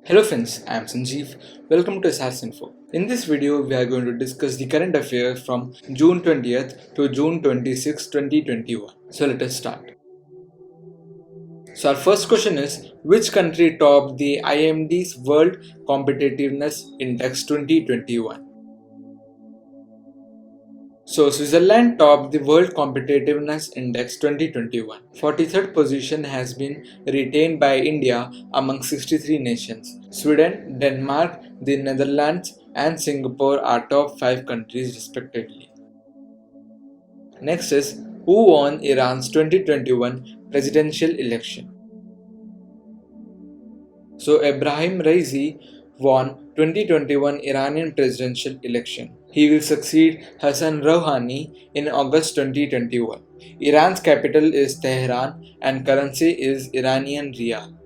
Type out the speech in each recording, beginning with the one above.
Hello friends, I am Sanjeev. Welcome to SRS Info. In this video, we are going to discuss the current affairs from June 20th to June 26, 2021. So let us start. So our first question is, which country topped the IMD's World Competitiveness Index 2021? So Switzerland topped the World Competitiveness Index 2021. 43rd position has been retained by India among 63 nations. Sweden, Denmark, the Netherlands and Singapore are top 5 countries respectively. Next is, who won Iran's 2021 presidential election? So Ebrahim Raisi won 2021 Iranian presidential election. He will succeed Hassan Rouhani in August 2021. Iran's capital is Tehran and currency is Iranian rial.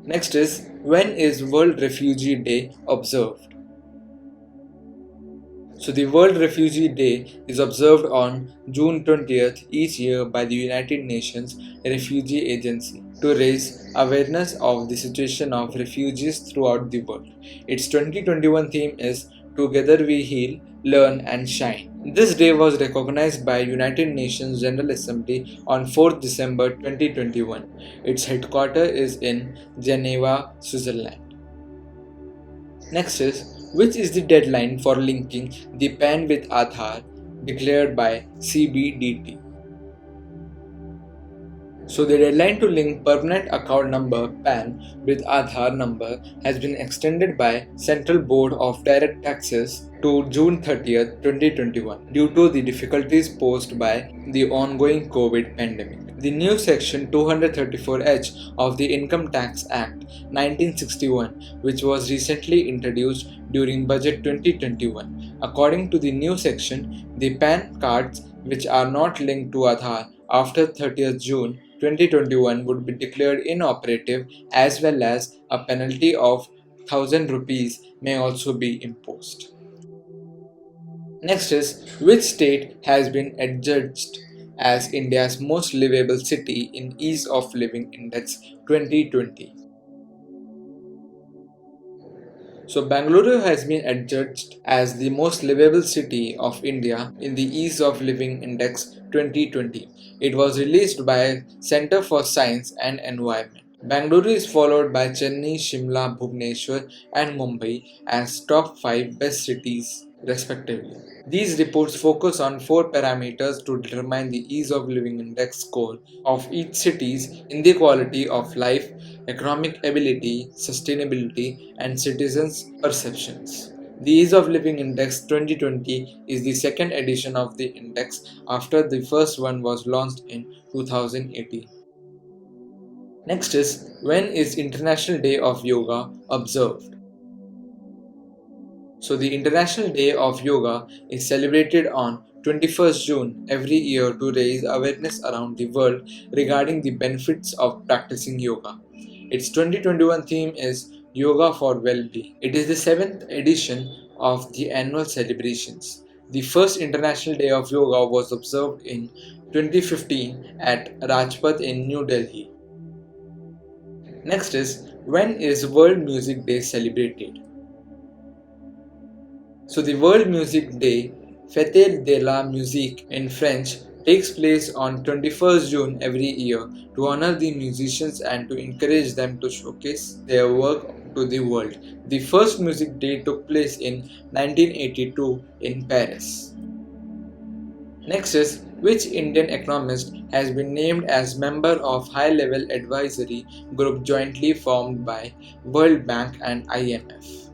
Next is, when is World Refugee Day observed? So the World Refugee Day is observed on June 20th each year by the United Nations Refugee Agency to raise awareness of the situation of refugees throughout the world. Its 2021 theme is Together We Heal, Learn and Shine. This day was recognized by United Nations General Assembly on 4th December 2021. Its headquarters is in Geneva, Switzerland. Next is, which is the deadline for linking the PAN with Aadhar declared by CBDT? So the deadline to link permanent account number PAN with Aadhar number has been extended by Central Board of Direct Taxes to June 30th, 2021 due to the difficulties posed by the ongoing COVID pandemic. The new Section 234H of the Income Tax Act 1961, which was recently introduced during Budget 2021. According to the new section, the PAN cards which are not linked to Aadhar after 30th June 2021 would be declared inoperative, as well as a penalty of 1000 rupees may also be imposed. Next is, which state has been adjudged as India's most livable city in Ease of Living Index 2020? So Bangalore has been adjudged as the most livable city of India in the Ease of Living Index 2020. It was released by Center for Science and Environment. Bangalore is followed by Chennai, Shimla, Bhubaneswar and Mumbai as top 5 best cities respectively. These reports focus on 4 parameters to determine the Ease of Living Index score of each city's in the quality of life, economic ability, sustainability, and citizens' perceptions. The Ease of Living Index 2020 is the second edition of the index after the first one was launched in 2018. Next is, when is International Day of Yoga observed? So the International Day of Yoga is celebrated on 21st June every year to raise awareness around the world regarding the benefits of practicing yoga. Its 2021 theme is Yoga for Well-being. It is the 7th edition of the annual celebrations. The first International Day of Yoga was observed in 2015 at Rajpath in New Delhi. Next is, when is World Music Day celebrated? So the World Music Day, Fête de la Musique in French, takes place on 21st June every year to honor the musicians and to encourage them to showcase their work to the world. The first music day took place in 1982 in Paris. Next is, which Indian economist has been named as member of high-level advisory group jointly formed by World Bank and IMF?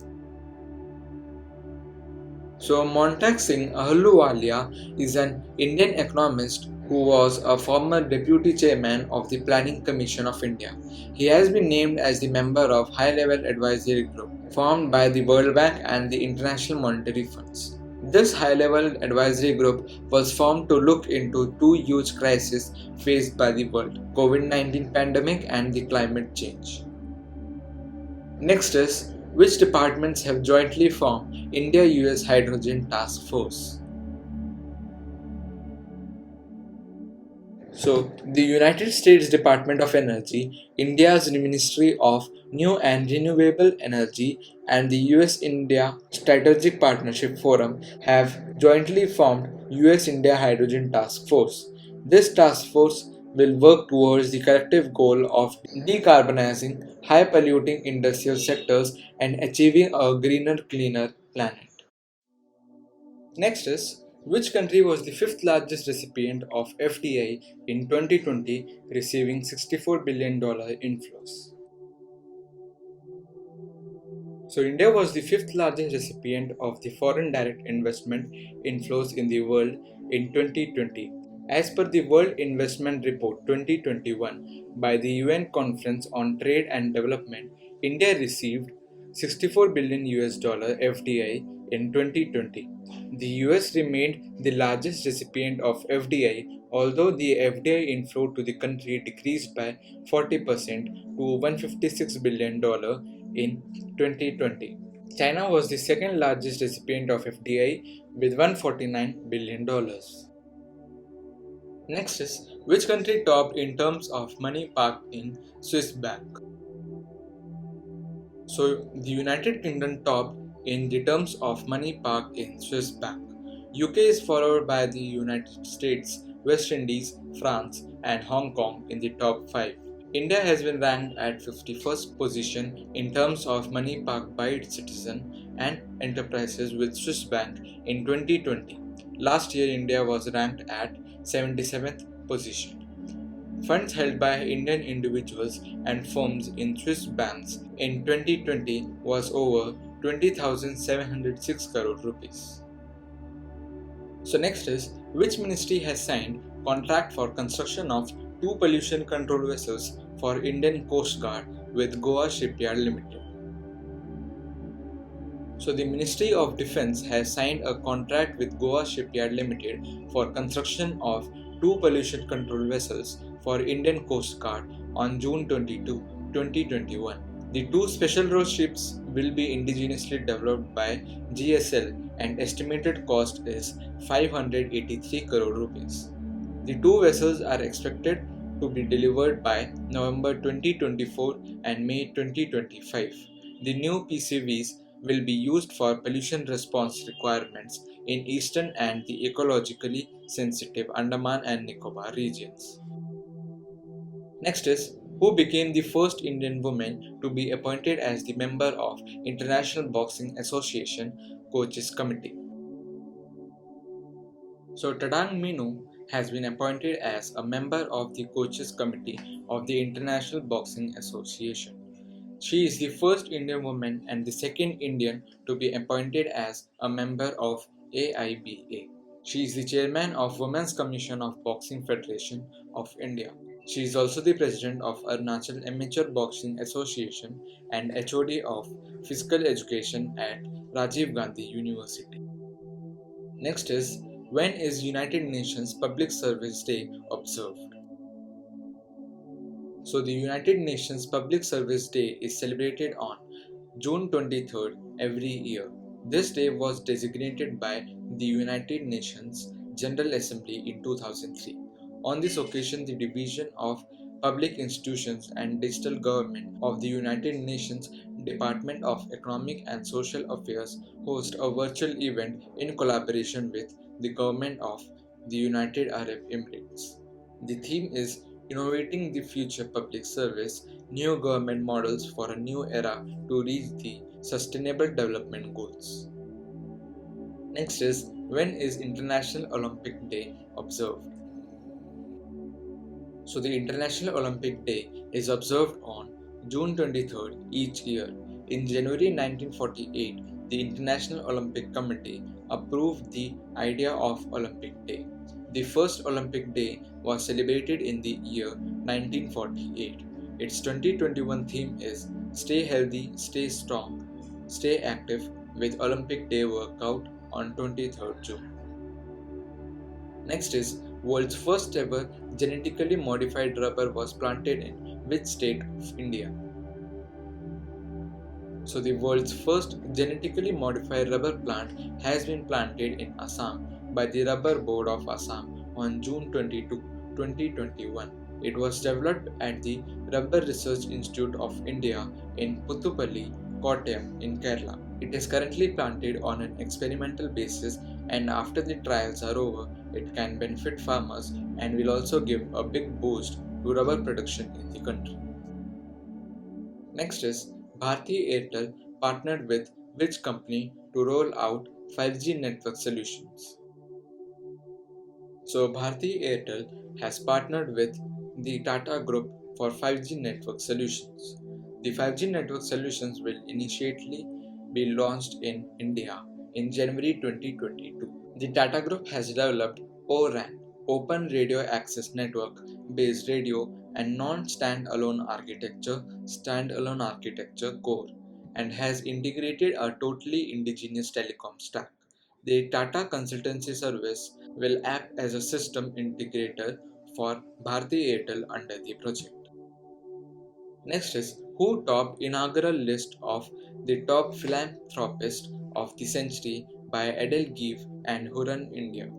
So Montag Singh Ahluwalia is an Indian economist who was a former deputy chairman of the Planning Commission of India. He has been named as the member of high-level advisory group formed by the World Bank and the International Monetary Funds. This high-level advisory group was formed to look into 2 huge crises faced by the world: COVID-19 pandemic and the climate change. Next is, which departments have jointly formed India-US Hydrogen Task Force? So, the United States Department of Energy, India's Ministry of New and Renewable Energy, and the US India Strategic Partnership Forum have jointly formed US India Hydrogen Task Force. This task force will work towards the collective goal of decarbonizing high polluting industrial sectors and achieving a greener, cleaner planet. Next is, which country was the fifth largest recipient of FDI in 2020, receiving $64 billion inflows? So, India was the fifth largest recipient of the foreign direct investment inflows in the world in 2020. As per the World Investment Report 2021 by the UN Conference on Trade and Development, India received 64 billion US dollar FDI in 2020. The US remained the largest recipient of FDI, although the FDI inflow to the country decreased by 40% to $156 billion in 2020. China was the second largest recipient of FDI with $149 billion. Next is, which country topped in terms of money parked in Swiss bank? So, the United Kingdom topped in the terms of money parked in Swiss bank. UK is followed by the United States, West Indies, France, and Hong Kong in the top 5. India has been ranked at 51st position in terms of money parked by its citizens and enterprises with Swiss Bank in 2020. Last year, India was ranked at 77th position. Funds held by Indian individuals and firms in Swiss banks in 2020 was over 20,706 crore rupees. So next is, which ministry has signed contract for construction of two pollution control vessels for Indian Coast Guard with Goa Shipyard Limited? So the Ministry of Defence has signed a contract with Goa Shipyard Limited for construction of two pollution control vessels for Indian Coast Guard on June 22, 2021. The two special role ships will be indigenously developed by GSL and estimated cost is 583 crore rupees. The two vessels are expected to be delivered by November 2024 and May 2025. The new PCVs will be used for pollution response requirements in eastern and the ecologically sensitive Andaman and Nicobar regions. Next is, who became the first Indian woman to be appointed as the member of International Boxing Association Coaches Committee. So Tadang Minu has been appointed as a member of the Coaches Committee of the International Boxing Association. She is the first Indian woman and the second Indian to be appointed as a member of AIBA. She is the chairman of Women's Commission of Boxing Federation of India. She is also the president of Arunachal Amateur Boxing Association and HOD of Physical Education at Rajiv Gandhi University. Next is, when is United Nations Public Service Day observed? So the United Nations Public Service Day is celebrated on June 23rd every year. This day was designated by the United Nations General Assembly in 2003. On this occasion, the Division of Public Institutions and Digital Government of the United Nations Department of Economic and Social Affairs host a virtual event in collaboration with the government of the United Arab Emirates. The theme is Innovating the Future Public Service, New Government Models for a New Era to Reach the Sustainable Development Goals. Next is, when is International Olympic Day observed? So the International Olympic Day is observed on June 23rd each year. In January 1948, the International Olympic Committee approved the idea of Olympic Day. The first Olympic Day was celebrated in the year 1948. Its 2021 theme is Stay Healthy, Stay Strong, Stay Active with Olympic Day workout on 23rd June. Next is, world's first ever genetically modified rubber was planted in which state of India? So the world's first genetically modified rubber plant has been planted in Assam by the Rubber Board of Assam on June 22, 2021. It was developed at the Rubber Research Institute of India in Puthupalli, Kottayam in Kerala. It is currently planted on an experimental basis, and after the trials are over, it can benefit farmers and will also give a big boost to rubber production in the country. Next is Bharti Airtel partnered with which company to roll out 5G network solutions? So Bharti Airtel has partnered with the Tata Group for 5G network solutions. The 5G network solutions will initially be launched in India in January 2022. The Tata Group has developed ORAN, Open Radio Access Network based radio and standalone architecture core, and has integrated a totally indigenous telecom stack. The Tata consultancy service will act as a system integrator for Bharti Airtel under the project. Next is who topped inaugural list of the top philanthropists of the century by EdelGive and Hurun India.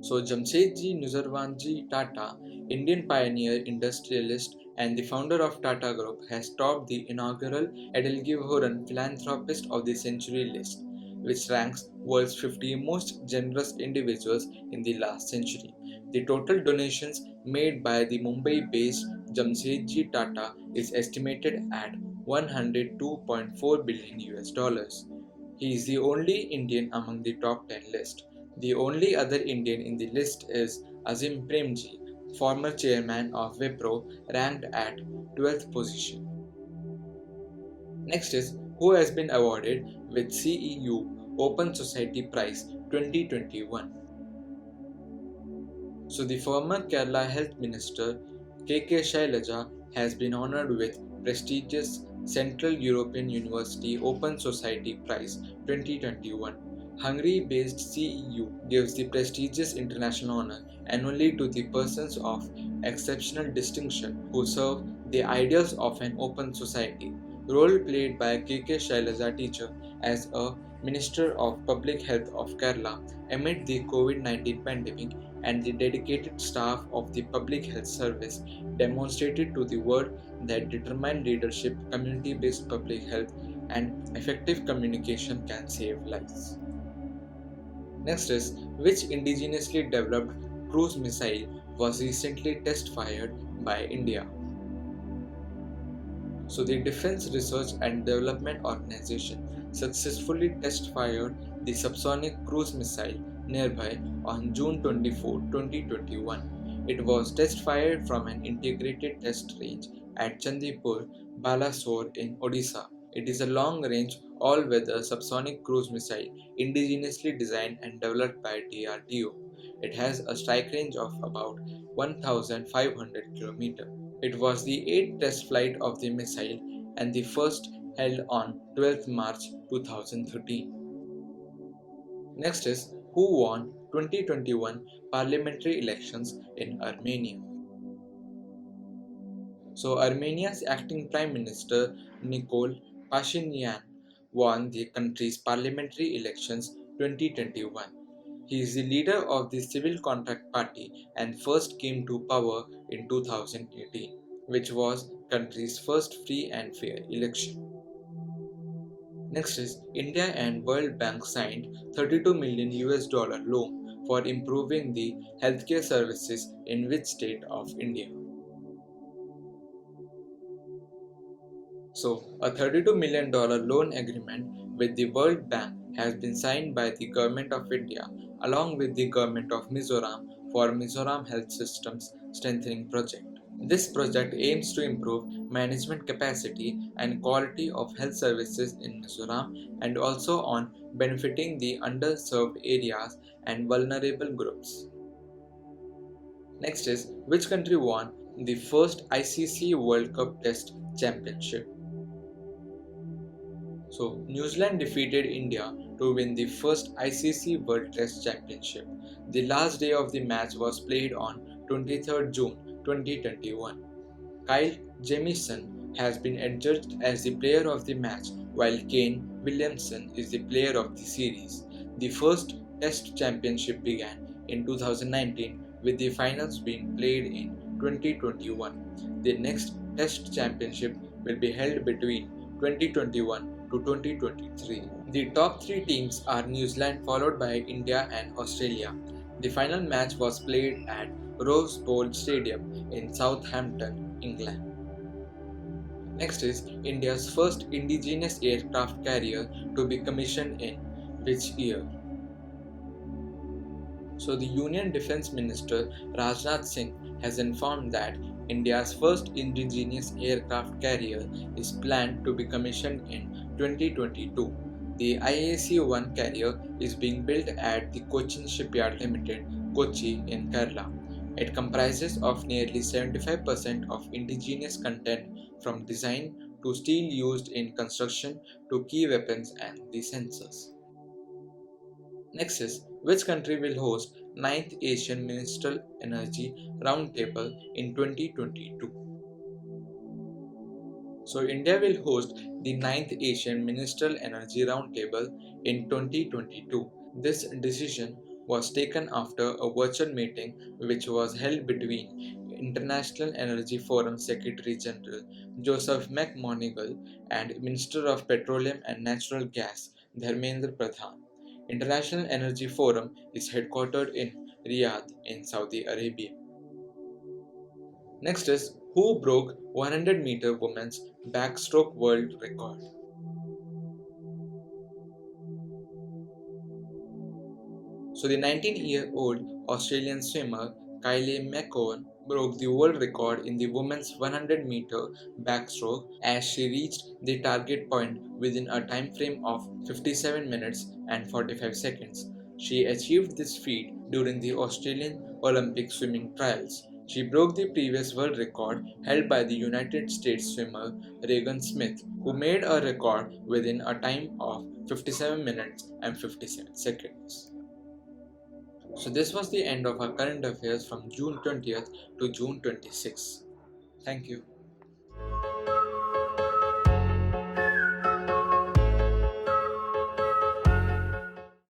So Jamshedji Nuzarwanji Tata, Indian pioneer, industrialist, and the founder of Tata Group, has topped the inaugural EdelGive Hurun Philanthropist of the Century list, which ranks world's 50 most generous individuals in the last century. The total donations made by the Mumbai-based Jamshedji Tata is estimated at 102.4 billion US dollars. He is the only Indian among the top 10 list. The only other Indian in the list is Azim Premji, former chairman of Wipro, ranked at 12th position. Next is who has been awarded with CEU Open Society Prize 2021. So the former Kerala Health Minister K.K. Shailaja has been honored with prestigious Central European University Open Society Prize 2021. Hungary-based CEU gives the prestigious international honor annually to the persons of exceptional distinction who serve the ideals of an open society. Role played by K.K. Shailaja teacher as a Minister of Public Health of Kerala amid the COVID-19 pandemic, and the dedicated staff of the Public Health Service demonstrated to the world that determined leadership, community-based public health, and effective communication can save lives. Next is which indigenously developed cruise missile was recently test fired by India? So the Defense Research and Development Organization successfully test fired the subsonic cruise missile nearby on June 24, 2021. It was test fired from an integrated test range at Chandipur, Balasore in Odisha. It is a long-range, all-weather subsonic cruise missile indigenously designed and developed by DRDO. It has a strike range of about 1,500 km. It was the 8th test flight of the missile and the first held on 12 March 2013. Next is who won 2021 parliamentary elections in Armenia. So Armenia's acting Prime Minister Nikol Pashinyan won the country's parliamentary elections 2021. He is the leader of the Civil Contract Party and first came to power in 2018, which was country's first free and fair election. Next is India and World Bank signed 32 million US dollar loan for improving the healthcare services in which state of India? So, a $32 million loan agreement with the World Bank has been signed by the Government of India along with the Government of Mizoram for Mizoram Health Systems Strengthening Project. This project aims to improve management capacity and quality of health services in Mizoram and also on benefiting the underserved areas and vulnerable groups. Next is which country won the first ICC World Cup Test Championship? So, New Zealand defeated India to win the first ICC World Test Championship. The last day of the match was played on 23rd June 2021. Kyle Jamieson has been adjudged as the player of the match, while Kane Williamson is the player of the series. The first Test Championship began in 2019, with the finals being played in 2021. The next Test Championship will be held between 2021 to 2023. The top three teams are New Zealand, followed by India and Australia. The final match was played at Rose Bowl Stadium in Southampton, England. Next is India's first indigenous aircraft carrier to be commissioned in which year? So the Union Defence Minister Rajnath Singh has informed that India's first indigenous aircraft carrier is planned to be commissioned in 2022. The IAC-1 carrier is being built at the Cochin Shipyard Limited, Kochi in Kerala. It comprises of nearly 75% of indigenous content, from design to steel used in construction to key weapons and the sensors. Next is, which country will host 9th Asian Ministerial Energy Roundtable in 2022? So India will host the 9th Asian Ministerial Energy Roundtable in 2022. This decision was taken after a virtual meeting which was held between International Energy Forum Secretary General Joseph McMonigal and Minister of Petroleum and Natural Gas Dharmendra Pradhan. International Energy Forum is headquartered in Riyadh in Saudi Arabia. Next is, who broke 100-meter women's backstroke world record? So the 19-year-old Australian swimmer Kylie McCowan broke the world record in the women's 100-meter backstroke as she reached the target point within a time frame of 57 minutes and 45 seconds. She achieved this feat during the Australian Olympic swimming trials. She broke the previous world record held by the United States swimmer Regan Smith, who made a record within a time of 57 minutes and 57 seconds. So this was the end of our current affairs from June 20th to June 26th. Thank you.